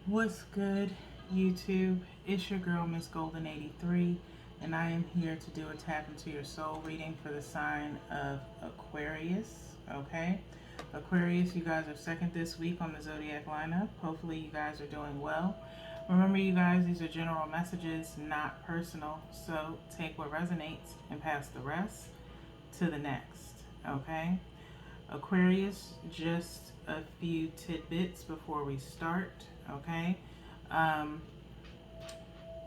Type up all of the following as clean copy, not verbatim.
What's good, YouTube? It's your girl, Miss Golden 83, and I am here to do a tap into your soul reading for the sign of Aquarius. Okay, Aquarius, you guys are second this week on the zodiac lineup. Hopefully, you guys are doing well. Remember, you guys, these are general messages, not personal. So take what resonates and pass the rest to the next. Okay, Aquarius, just a few tidbits before we start. Okay, um,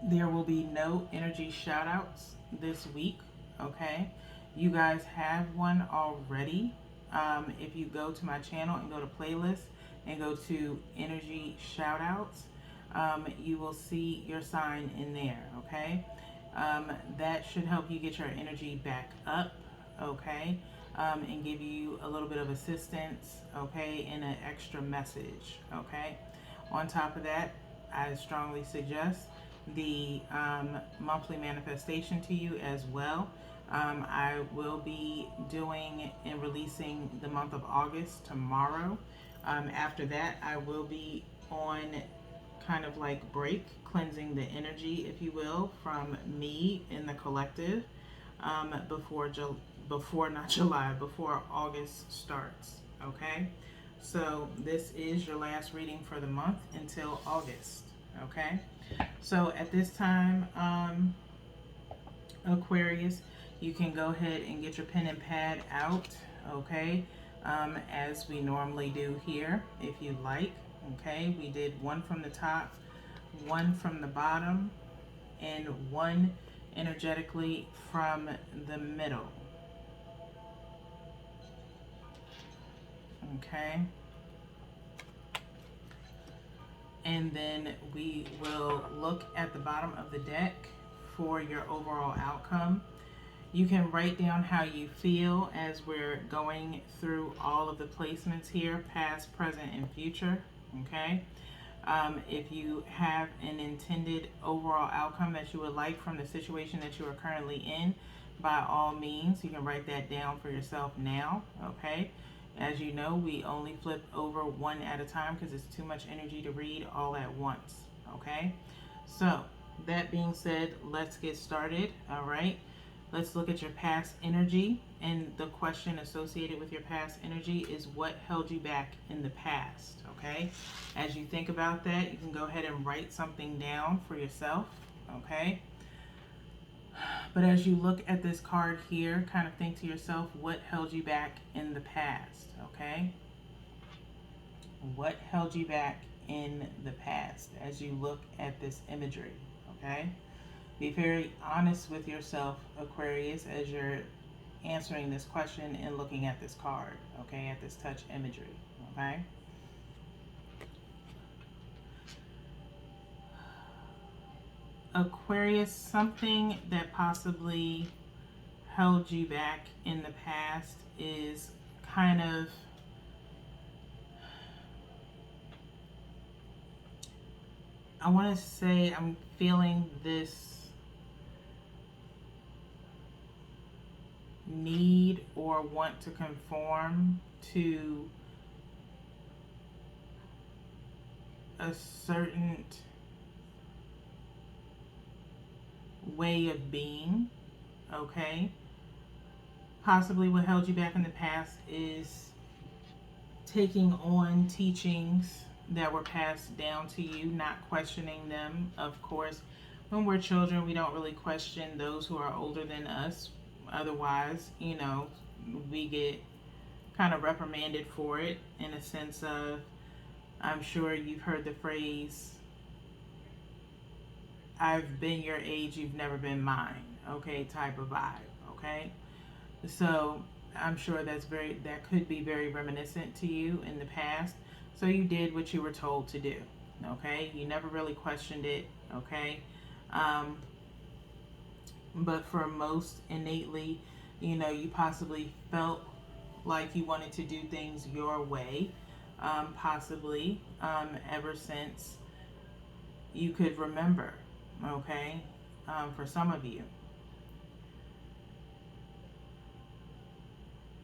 there will be no energy shout outs this week. Okay, you guys have one already. If you go to my channel and go to playlist and go to energy shout outs, you will see your sign in there. Okay, that should help you get your energy back up. Okay, and give you a little bit of assistance. Okay, and an extra message. Okay, on top of that, I strongly suggest the monthly manifestation to you as well. I will be doing and releasing the month of August tomorrow. After that, I will be on kind of like break, cleansing the energy, if you will, from me in the collective before not July, before August starts. Okay, so this is your last reading for the month until August. Okay, so at this time, Aquarius, you can go ahead and get your pen and pad out. Okay, as we normally do here, if you like. Okay, we did one from the top, one from the bottom, and one energetically from the middle. Okay, and then we will look at the bottom of the deck for your overall outcome. You can write down how you feel as we're going through all of the placements here, past, present, and future. Okay, if you have an intended overall outcome that you would like from the situation that you are currently in, by all means, you can write that down for yourself now. Okay, as you know, we only flip over one at a time because it's too much energy to read all at once. Okay, so that being said, let's get started. All right, let's look at your past energy, and the question associated with your past energy is what held you back in the past. Okay, as you think about that, you can go ahead and write something down for yourself. Okay, but as you look at this card here, kind of think to yourself, what held you back in the past? Okay, what held you back in the past as you look at this imagery? Okay, be very honest with yourself, Aquarius, as you're answering this question and looking at this card. Okay, at this touch imagery. Okay, Aquarius, something that possibly held you back in the past is kind of I want to say I'm feeling this need or want to conform to a certain way of being. Okay, possibly what held you back in the past is taking on teachings that were passed down to you, not questioning them. Of course, when we're children, we don't really question those who are older than us. Otherwise, we get kind of reprimanded for it, in a sense of, I'm sure you've heard the phrase, I've been your age, you've never been mine. Okay, type of vibe. Okay, so I'm sure that could be very reminiscent to you in the past. So you did what you were told to do. Okay, you never really questioned it. Okay, but for most innately, you possibly felt like you wanted to do things your way, possibly ever since you could remember. Okay, for some of you,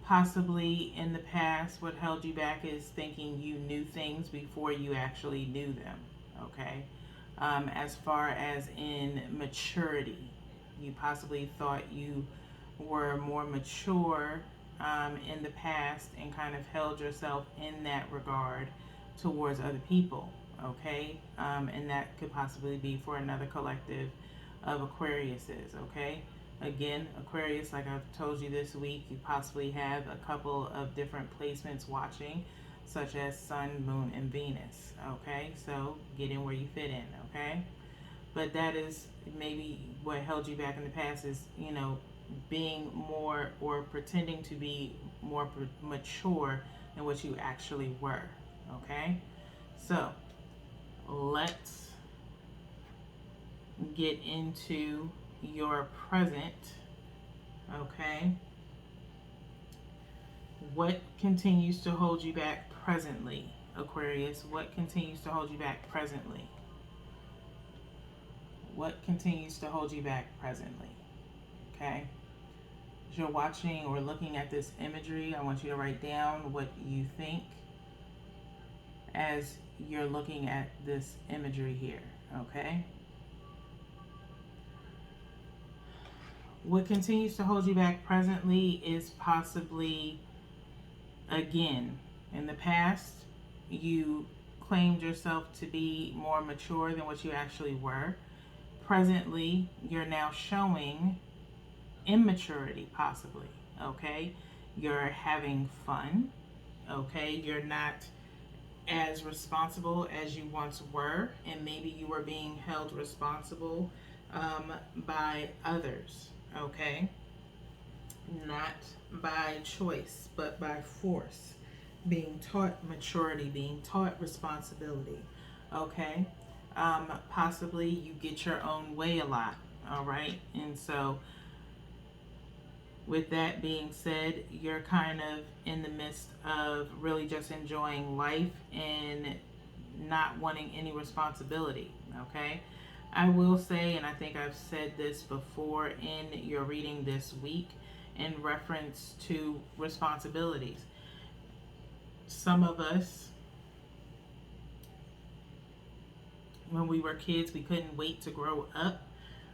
possibly in the past, what held you back is thinking you knew things before you actually knew them. okay? As far as in maturity, you possibly thought you were more mature in the past and kind of held yourself in that regard towards other people, okay? And that could possibly be for another collective of Aquariuses, okay? Again, Aquarius, like I've told you this week, you possibly have a couple of different placements watching, such as Sun, Moon, and Venus, okay? So get in where you fit in, okay? But that is maybe what held you back in the past is, being more or pretending to be more mature than what you actually were, okay? So let's get into your present, okay? What continues to hold you back presently, Aquarius? What continues to hold you back presently? What continues to hold you back presently? Okay? As you're watching or looking at this imagery, I want you to write down what you think as you're looking at this imagery here, okay? What continues to hold you back presently is possibly, again, in the past, you claimed yourself to be more mature than what you actually were. Presently, you're now showing immaturity, possibly, okay? You're having fun, okay? You're not as responsible as you once were, and maybe you were being held responsible by others, okay? Not by choice, but by force. Being taught maturity, being taught responsibility, okay? Possibly you get your own way a lot, all right? And so with that being said, you're kind of in the midst of really just enjoying life and not wanting any responsibility, okay? I will say, and I think I've said this before in your reading this week in reference to responsibilities. Some of us, when we were kids, we couldn't wait to grow up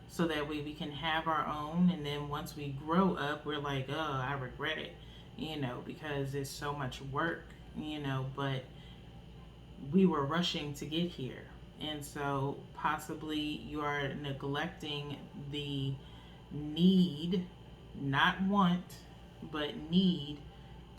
so that way we can have our own, and then once we grow up, we're like, oh, I regret it, because it's so much work, but we were rushing to get here. And so possibly you are neglecting the need, not want, but need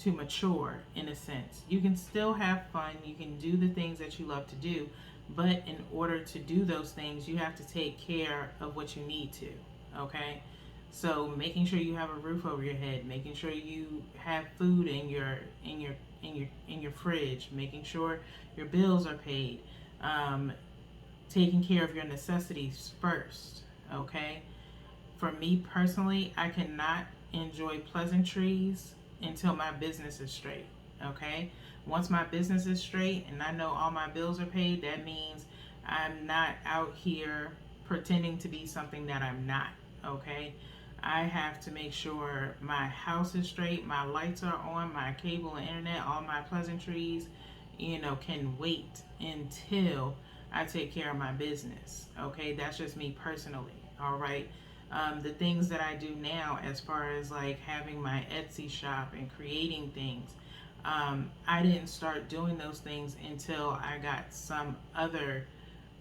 to mature in a sense. You can still have fun, you can do the things that you love to do, but in order to do those things, you have to take care of what you need to, okay? So making sure you have a roof over your head, making sure you have food in your fridge, making sure your bills are paid, taking care of your necessities first, okay? For me personally, I cannot enjoy pleasantries until my business is straight, okay? Once my business is straight and I know all my bills are paid, that means I'm not out here pretending to be something that I'm not, okay? I have to make sure my house is straight, my lights are on, my cable and internet, all my pleasantries, can wait until I take care of my business, okay? That's just me personally, all right? The things that I do now, as far as like having my Etsy shop and creating things, I didn't start doing those things until I got some other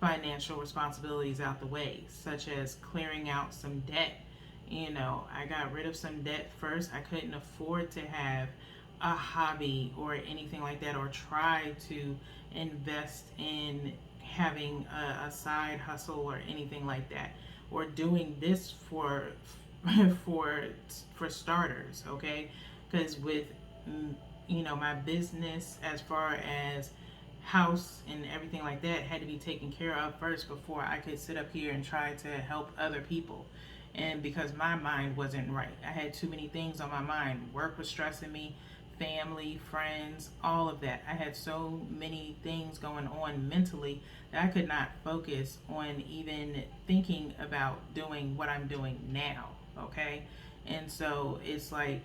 financial responsibilities out the way, such as clearing out some debt. I got rid of some debt first. I couldn't afford to have a hobby or anything like that, or try to invest in having a side hustle or anything like that, or doing this for for starters, okay? Because with my business, as far as house and everything like that, had to be taken care of first before I could sit up here and try to help other people. And because my mind wasn't right, I had too many things on my mind. Work was stressing me, family, friends, all of that. I had so many things going on mentally that I could not focus on even thinking about doing what I'm doing now, okay? And so it's like,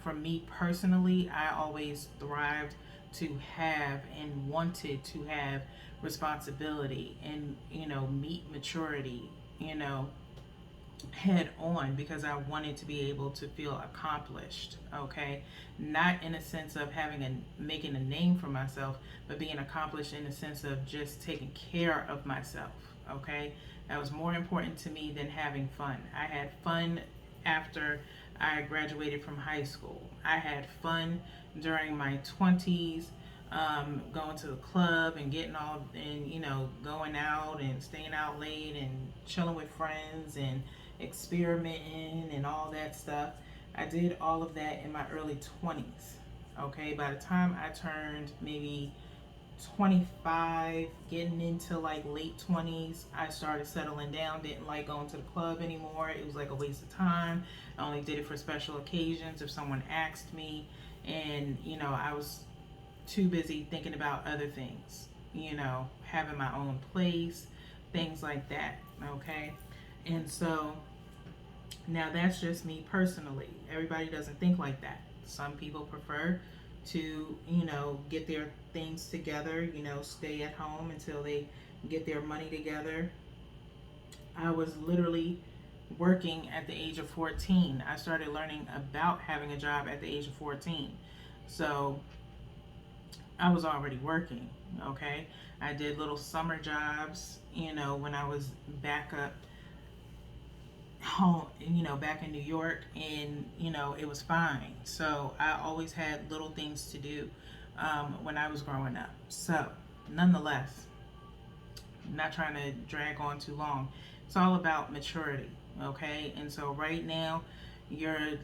for me personally, I always thrived to have and wanted to have responsibility and, meet maturity, head on, because I wanted to be able to feel accomplished, okay? Not in a sense of making a name for myself, but being accomplished in the sense of just taking care of myself, okay? That was more important to me than having fun. I had fun after I graduated from high school. I had fun during my 20s, going to the club and going out and staying out late and chilling with friends and experimenting and all that stuff. I did all of that in my early 20s. Okay, by the time I turned maybe 25, getting into like late 20s, I started settling down. Didn't like going to the club anymore. It was like a waste of time. I only did it for special occasions if someone asked me, and I was too busy thinking about other things, having my own place, things like that. Okay, and so now that's just me personally. Everybody doesn't think like that. Some people prefer to, get their things together, stay at home until they get their money together. I was literally working at the age of 14. I started learning about having a job at the age of 14. So I was already working, okay? I did little summer jobs, when I was back up home, back in New York, and it was fine. So I always had little things to do when I was growing up. So nonetheless, I'm not trying to drag on too long. It's all about maturity, okay? And so right now, you're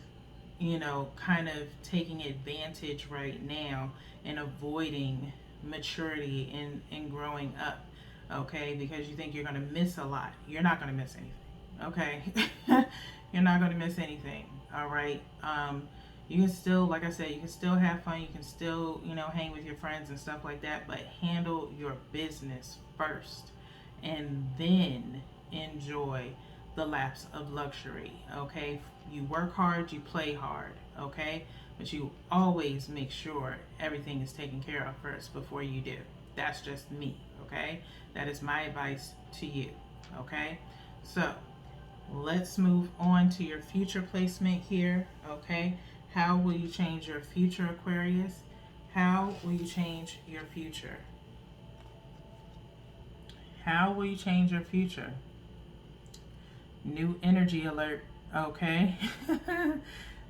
kind of taking advantage right now and avoiding maturity and growing up, okay? Because you think you're going to miss a lot. You're not going to miss anything. Okay, you're not going to miss anything. All right. You can still, like I said, you can still have fun. You can still, hang with your friends and stuff like that, but handle your business first and then enjoy the lapse of luxury. Okay, you work hard, you play hard. Okay, but you always make sure everything is taken care of first before you do. That's just me. Okay, that is my advice to you. Okay, so let's move on to your future placement here, okay? How will you change your future, Aquarius? How will you change your future? How will you change your future? New energy alert, okay?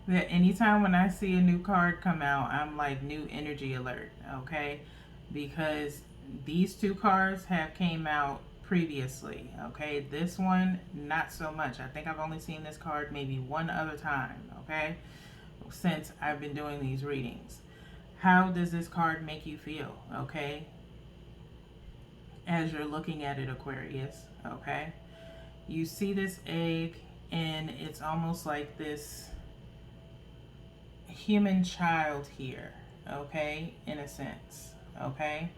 That anytime when I see a new card come out, I'm like, new energy alert, okay? Because these two cards have came out previously, okay? This one, not so much. I think I've only seen this card maybe one other time, okay? Since I've been doing these readings. How does this card make you feel, okay? As you're looking at it, Aquarius, okay? You see this egg, and it's almost like this human child here, okay? In a sense, okay?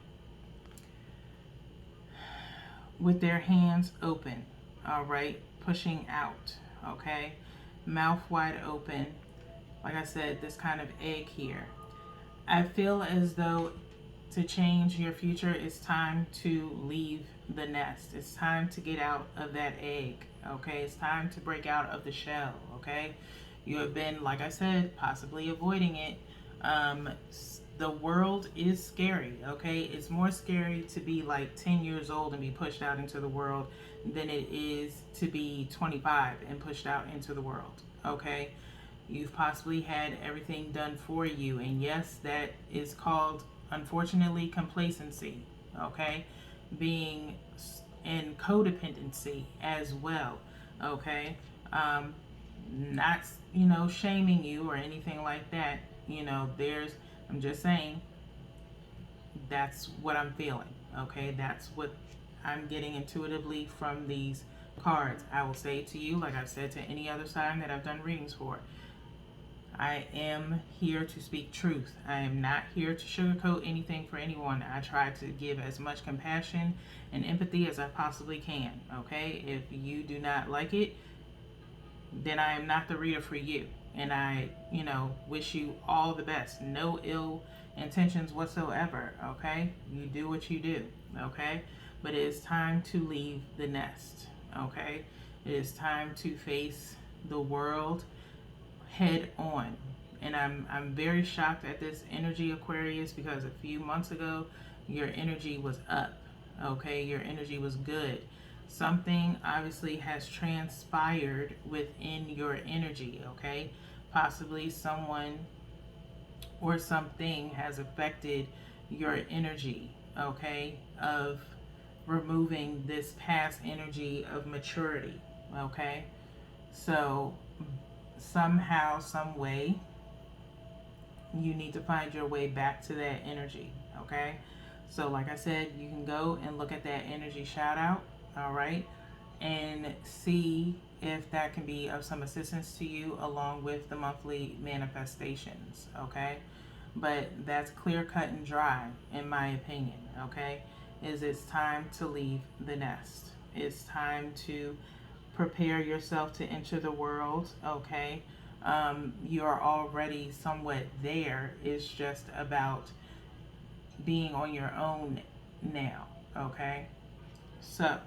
With their hands open, all right, pushing out, okay, mouth wide open. Like I said, this kind of egg here. I feel as though to change your future, it's time to leave the nest. It's time to get out of that egg, okay? It's time to break out of the shell, okay? You have been, like I said, possibly avoiding it. The world is scary, okay? It's more scary to be like 10 years old and be pushed out into the world than it is to be 25 and pushed out into the world, okay? You've possibly had everything done for you, and yes, that is called, unfortunately, complacency, okay? Being in codependency as well, okay? Not, shaming you or anything like that. I'm just saying, that's what I'm feeling, okay? That's what I'm getting intuitively from these cards. I will say to you, like I've said to any other sign that I've done readings for, I am here to speak truth. I am not here to sugarcoat anything for anyone. I try to give as much compassion and empathy as I possibly can, okay? If you do not like it, then I am not the reader for you. And I, wish you all the best. No ill intentions whatsoever, okay? You do what you do, okay? But it is time to leave the nest, okay? It is time to face the world head on. And I'm very shocked at this energy, Aquarius, because a few months ago your energy was up, okay? Your energy was good. Something obviously has transpired within your energy, okay? Possibly someone or something has affected your energy, okay, of removing this past energy of maturity, okay? So somehow, some way, you need to find your way back to that energy, okay? So like I said, you can go and look at that energy shout out, all right, and see if that can be of some assistance to you along with the monthly manifestations, okay? But that's clear cut and dry in my opinion, okay? It's time to leave the nest. It's time to prepare yourself to enter the world, okay? You are already somewhat there. It's just about being on your own now, okay? So,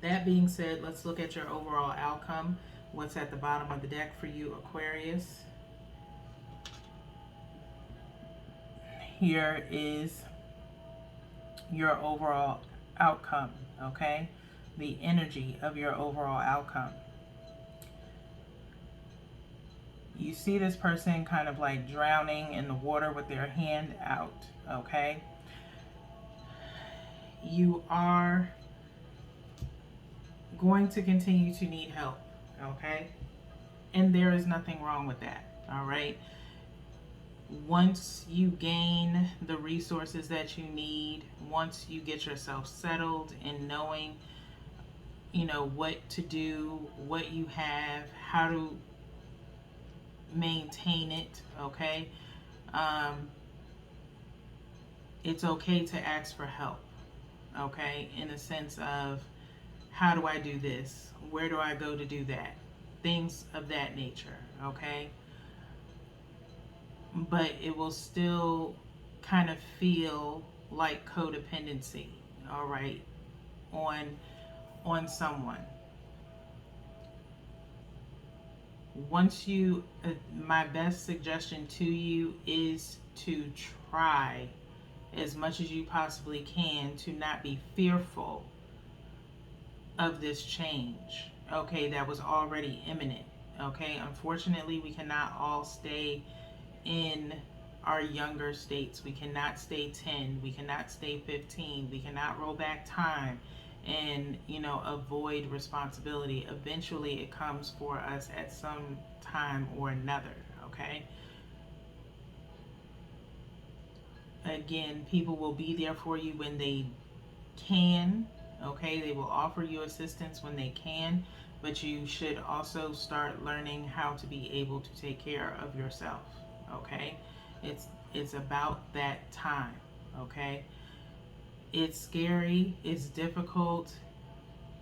that being said, let's look at your overall outcome. What's at the bottom of the deck for you, Aquarius? Here is your overall outcome, okay? The energy of your overall outcome. You see this person kind of like drowning in the water with their hand out, okay? You are going to continue to need help, okay? And there is nothing wrong with that, all right? Once you gain the resources that you need, once you get yourself settled in knowing, you know, what to do, what you have, how to maintain it, okay? It's okay to ask for help, okay? In a sense of, how do I do this? Where do I go to do that? Things of that nature, okay? But it will still kind of feel like codependency, all right, on someone. Once you, my best suggestion to you is to try as much as you possibly can to not be fearful of this change, okay, that was already imminent, okay? Unfortunately, we cannot all stay in our younger states. We cannot stay 10, we cannot stay 15, we cannot roll back time and, you know, avoid responsibility. Eventually it comes for us at some time or another, okay? Again, people will be there for you when they can, okay? They will offer you assistance when they can, but you should also start learning how to be able to take care of yourself, okay? It's about that time, okay? It's scary, it's difficult,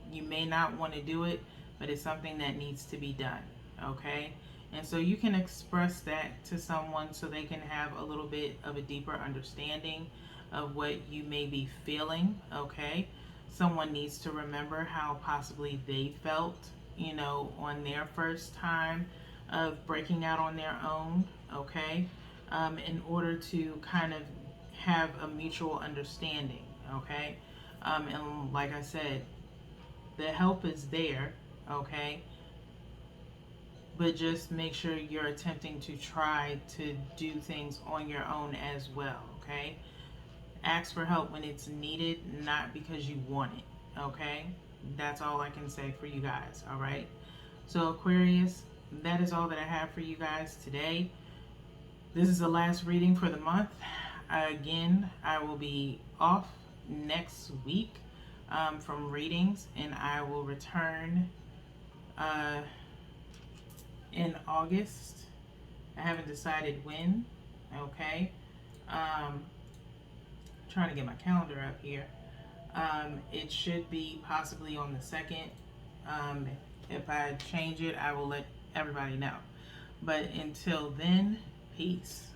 you may not want to do it, but it's something that needs to be done, okay? And so you can express that to someone so they can have a little bit of a deeper understanding of what you may be feeling, okay? Someone needs to remember how possibly they felt, you know, on their first time of breaking out on their own, okay? In order to kind of have a mutual understanding, okay? And like I said, the help is there, okay? But just make sure you're attempting to try to do things on your own as well, okay? Ask for help when it's needed, not because you want it, okay? That's all I can say for you guys, all right? So Aquarius, that is all that I have for you guys today. This is the last reading for the month. Again, I will be off next week from readings, and I will return in August. I haven't decided when, okay? Trying to get my calendar up here. It should be possibly on the 2nd. If I change it, I will let everybody know. But until then, peace.